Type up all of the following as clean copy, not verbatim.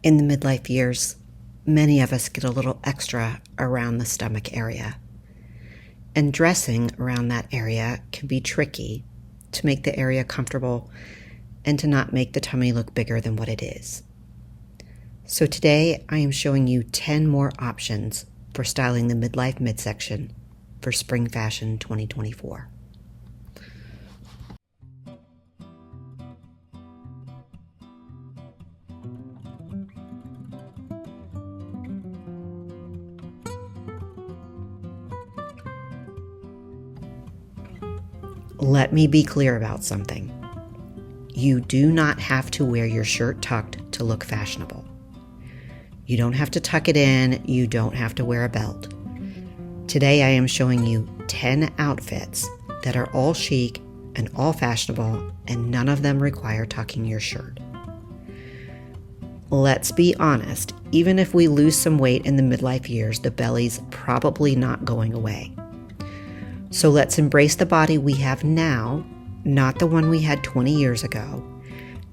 In the midlife years, many of us get a little extra around the stomach area. And dressing around that area can be tricky to make the area comfortable and to not make the tummy look bigger than what it is. So today I am showing you 10 more options for styling the midlife midsection for spring fashion 2024. Let me be clear about something. You do not have to wear your shirt tucked to look fashionable. You don't have to tuck it in. You don't have to wear a belt. Today I am showing you 10 outfits that are all chic and all fashionable, and none of them require tucking your shirt. Let's be honest, even if we lose some weight in the midlife years, the belly's probably not going away. So let's embrace the body we have now, not the one we had 20 years ago,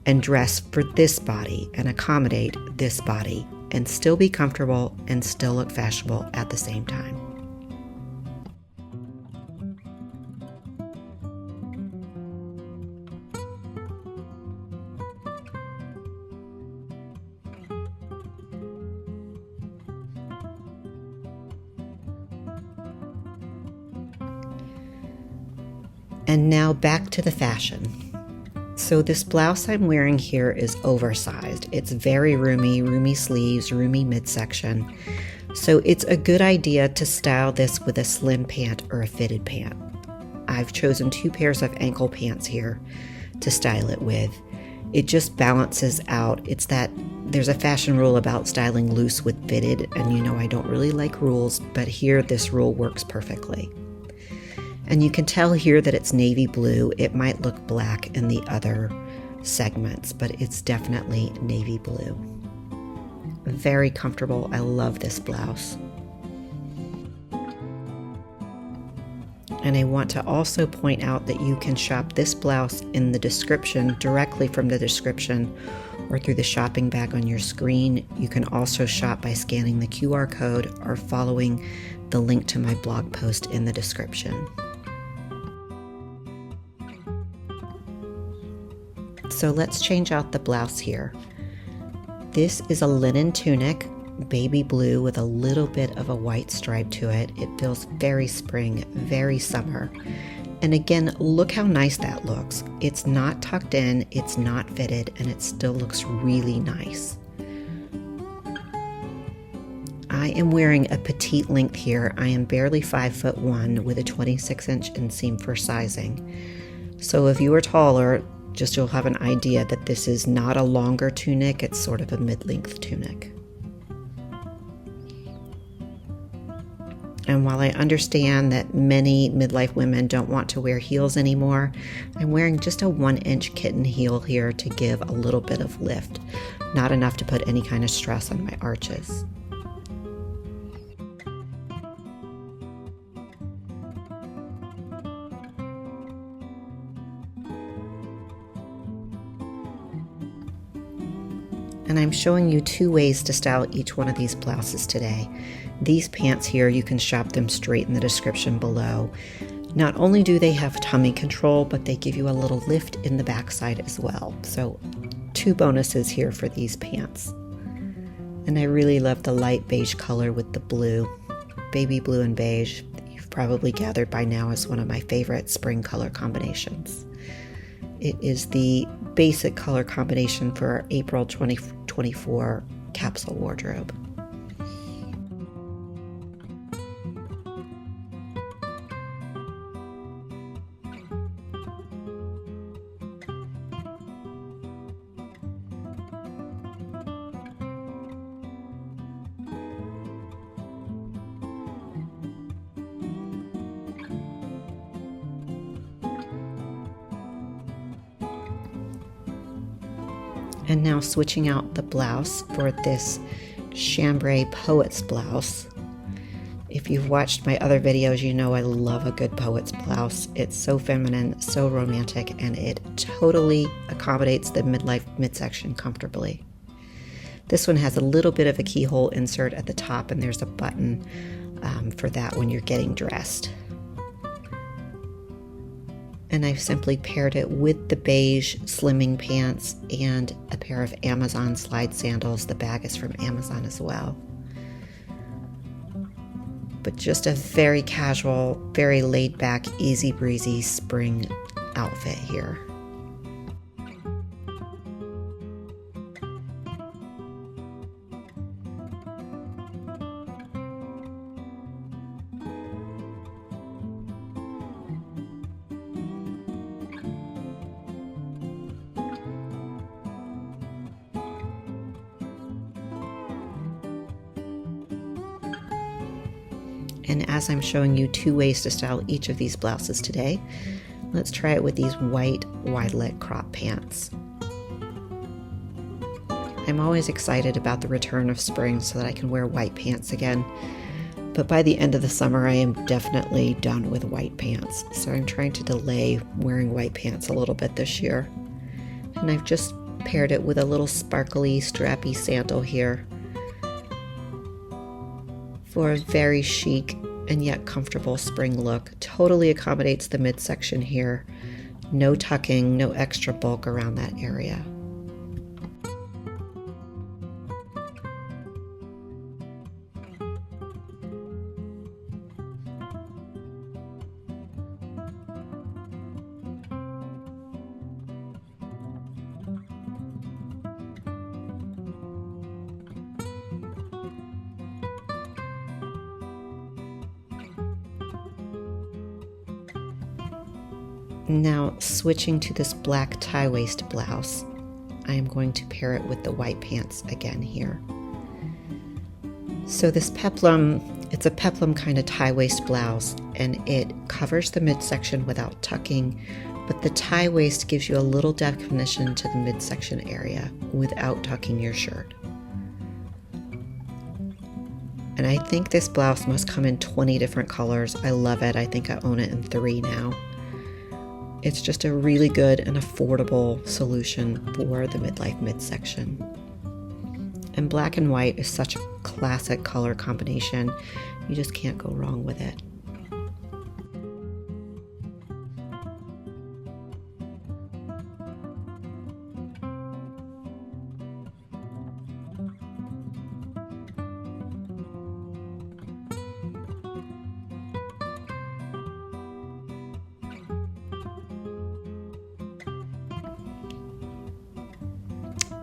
and dress for this body and accommodate this body and still be comfortable and still look fashionable at the same time. And now back to the fashion. So this blouse I'm wearing here is oversized. It's very roomy sleeves, roomy midsection. So it's a good idea to style this with a slim pant or a fitted pant. I've chosen 2 pairs of ankle pants here to style it with. It just balances out. It's that there's a fashion rule about styling loose with fitted, and you know I don't really like rules, but here this rule works perfectly. And you can tell here that it's navy blue. It might look black in the other segments, but it's definitely navy blue. Very comfortable. I love this blouse. And I want to also point out that you can shop this blouse in the description, directly from the description, or through the shopping bag on your screen. You can also shop by scanning the QR code or following the link to my blog post in the description. So let's change out the blouse here. This is a linen tunic, baby blue with a little bit of a white stripe to it. It feels very spring, very summer. And again, look how nice that looks. It's not tucked in, it's not fitted, and it still looks really nice. I am wearing a petite length here. I am barely 5'1" with a 26-inch inseam for sizing. So if you are taller, just you'll have an idea that this is not a longer tunic, it's sort of a mid-length tunic. And while I understand that many midlife women don't want to wear heels anymore, I'm wearing just a 1-inch kitten heel here to give a little bit of lift, not enough to put any kind of stress on my arches. And I'm showing you 2 ways to style each one of these blouses today. These pants here, you can shop them straight in the description below. Not only do they have tummy control, but they give you a little lift in the backside as well. So 2 bonuses here for these pants. And I really love the light beige color with the blue, baby blue and beige. You've probably gathered by now is one of my favorite spring color combinations. It is the basic color combination for our April 2024 capsule wardrobe. And now switching out the blouse for this chambray poet's blouse. If you've watched my other videos, you know I love a good poet's blouse. It's so feminine, so romantic, and it totally accommodates the midlife midsection comfortably. This one has a little bit of a keyhole insert at the top, and there's a button for that when you're getting dressed. And I've simply paired it with the beige slimming pants and a pair of Amazon slide sandals. The bag is from Amazon as well. But just a very casual, very laid back, easy breezy spring outfit here. And as I'm showing you 2 ways to style each of these blouses today, let's try it with these white wide leg crop pants. I'm always excited about the return of spring so that I can wear white pants again. But by the end of the summer, I am definitely done with white pants. So I'm trying to delay wearing white pants a little bit this year. And I've just paired it with a little sparkly, strappy sandal here for a very chic and yet comfortable spring look. Totally accommodates the midsection here. No tucking, no extra bulk around that area. Now, switching to this black tie waist blouse, I am going to pair it with the white pants again here. So this peplum, it's a peplum kind of tie waist blouse, and it covers the midsection without tucking, but the tie waist gives you a little definition to the midsection area without tucking your shirt. And I think this blouse must come in 20 different colors. I love it. I think I own it in 3 now. It's just a really good and affordable solution for the midlife midsection. And black and white is such a classic color combination. You just can't go wrong with it.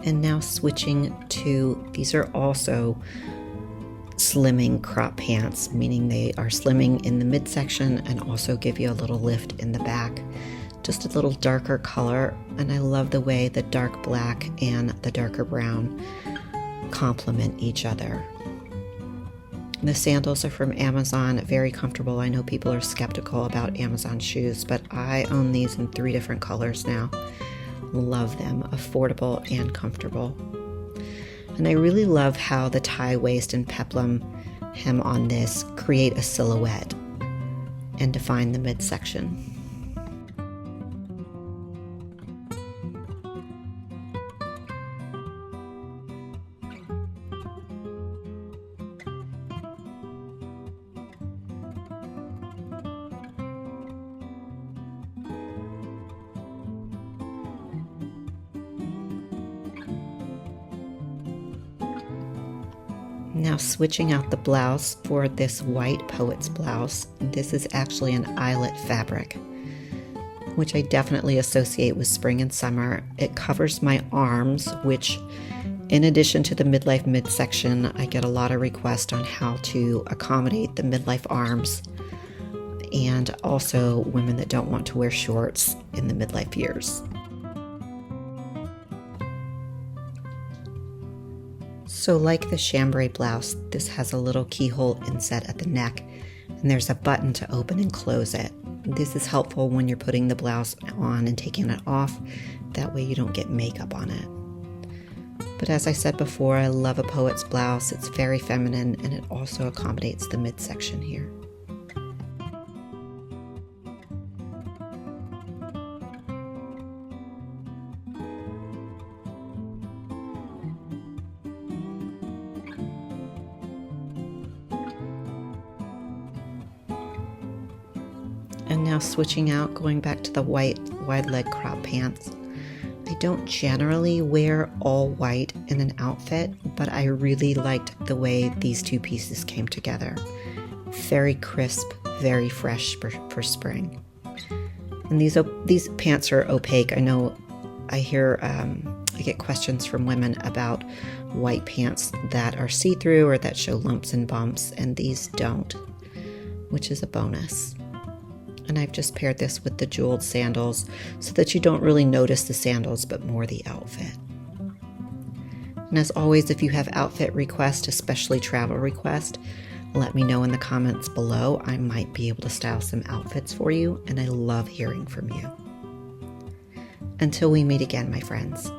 And now switching to, these are also slimming crop pants, meaning they are slimming in the midsection and also give you a little lift in the back. Just a little darker color, and I love the way the dark black and the darker brown complement each other. The sandals are from Amazon, very comfortable. I know people are skeptical about Amazon shoes, but I own these in 3 different colors now. Love them, affordable and comfortable. And I really love how the tie waist and peplum hem on this create a silhouette and define the midsection. Now switching out the blouse for this white poet's blouse. This is actually an eyelet fabric, which I definitely associate with spring and summer. It covers my arms, which in addition to the midlife midsection, I get a lot of requests on how to accommodate the midlife arms and also women that don't want to wear shorts in the midlife years. So like the chambray blouse, this has a little keyhole inset at the neck, and there's a button to open and close it. This is helpful when you're putting the blouse on and taking it off. That way you don't get makeup on it. But as I said before, I love a poet's blouse. It's very feminine, and it also accommodates the midsection here. And now switching out, going back to the white wide leg crop pants. I don't generally wear all white in an outfit, but I really liked the way these two pieces came together. Very crisp, very fresh for spring. And these pants are opaque. I know I get questions from women about white pants that are see-through or that show lumps and bumps, and these don't, which is a bonus. And I've just paired this with the jeweled sandals so that you don't really notice the sandals, but more the outfit. And as always, if you have outfit requests, especially travel requests, let me know in the comments below. I might be able to style some outfits for you, and I love hearing from you. Until we meet again, my friends.